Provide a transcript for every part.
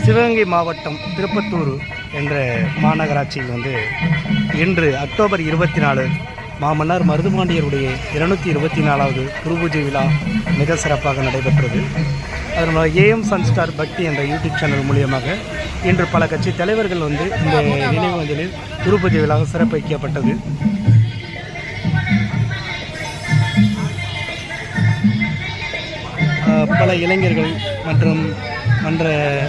சிவகங்கை மாவட்டம் திருப்பத்தூர் என்ற மாநகராட்சியில் இன்று அக்டோபர் 24 மாமன்னார் மருதுபாண்டியருடைய 224வது குருபூஜை விழா மிக சிறப்பாக நடைபெற்றது. அதனால் ஏஎம் சன்ஸ்டார் பக்தி என்ற யூடியூப் சேனல் மூலியமாக இன்று பல கட்சி தலைவர்கள் இந்த நினைவஞ்சலில் குருபூஜை விழா சிறப்பிக்கப்பட்டது. பல இளைஞர்கள் மற்றும் மன்ற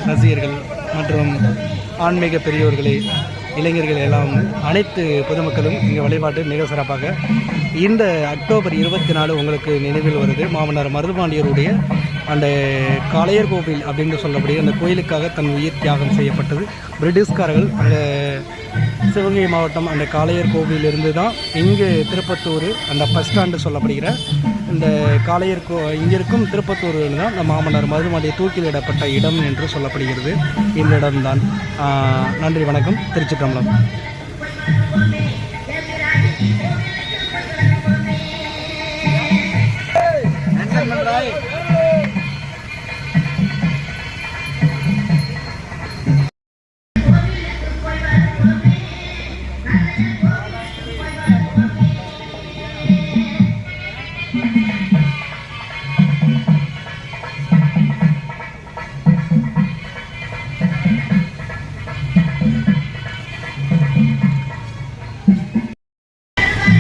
ரசிகர்கள் மற்றும் ஆன்மீக பெரியோர்களே இளைஞர்கள் எல்லாம் அனைத்து பொதுமக்களும் இங்கே வழிபாட்டு மிக சிறப்பாக இந்த அக்டோபர் 24 உங்களுக்கு நினைவில் வருது. மாமன்னார் மருதுபாண்டியருடைய அந்த காளையர் கோவில் அப்படின்னு சொல்லக்கூடிய அந்த கோயிலுக்காக தன் உயிர் தியாகம் செய்யப்பட்டது. பிரிட்டிஷ்காரர்கள் அந்த சிவகங்கை மாவட்டம் அந்த காளையர் கோவிலிருந்து தான் இங்கு திருப்பத்தூர் அந்த பஸ் ஸ்டாண்டு சொல்லப்படுகிற இந்த காளையர் இங்கே இருக்கும் திருப்பத்தூர் தான் இந்த மாமன்னார் மருதுபாண்டிய தூக்கிலிடப்பட்ட இடம் என்று சொல்லப்படுகிறது. இந்த இடம்தான். நன்றி, வணக்கம். திருச்சிற்றம்பலம்.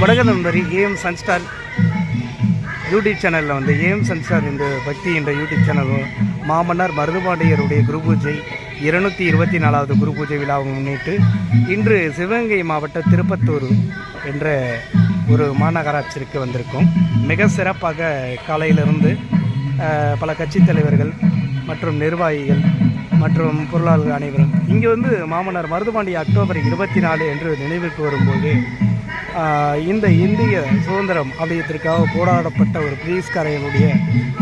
வணக்கம் நண்பரி. ஏஎம் சன்ஸ்டார் யூடியூப் சேனலில் ஏஎம் சன்ஸ்டார் என்ற பக்தி என்ற யூடியூப் சேனல் மாமன்னார் மருதுபாண்டியருடைய குருபூஜை 224வது குருபூஜை விழாவை முன்னிட்டு இன்று சிவகங்கை மாவட்ட திருப்பத்தூர் என்ற ஒரு மாநகராட்சிக்கு வந்திருக்கோம். மிக சிறப்பாக காலையிலிருந்து பல கட்சி தலைவர்கள் மற்றும் நிர்வாகிகள் மற்றும் பொருளாளர்கள் அனைவரும் இங்கே மாமன்னார் மருதுபாண்டிய அக்டோபர் 24 என்று நினைவுக்கு வரும்போது இந்த இந்திய சுதந்திரம் அடையத்திற்காக போராடப்பட்ட ஒரு பிரிட்டிஷ்காரர்களுடைய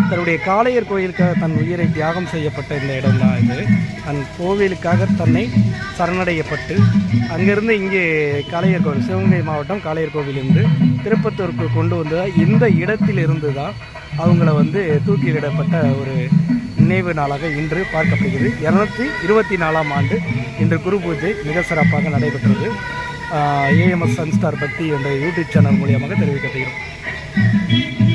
தன்னுடைய காளையர் கோயிலுக்காக தன் உயிரை தியாகம் செய்யப்பட்ட இந்த இடம்தான் இது. தன் கோவிலுக்காக தன்னை சரணடையப்பட்டு அங்கிருந்து இங்கே காளையர் கோவில் சிவகங்கை மாவட்டம் காளையர் கோவிலிருந்து திருப்பத்தூருக்கு கொண்டு வந்த இந்த இடத்திலிருந்து தான் அவங்கள தூக்கிலிடப்பட்ட ஒரு நினைவு நாளாக இன்று பார்க்கப்படுகிறது. 224ஆம் ஆண்டு இன்று குரு பூஜை மிக சிறப்பாக நடைபெற்றது. ஏஎம்எஸ் சன்ஸ்டார் பக்தி என்ற யூடியூப் சேனல் மூலியமாக தெரிவிக்கப்படுகிறோம்.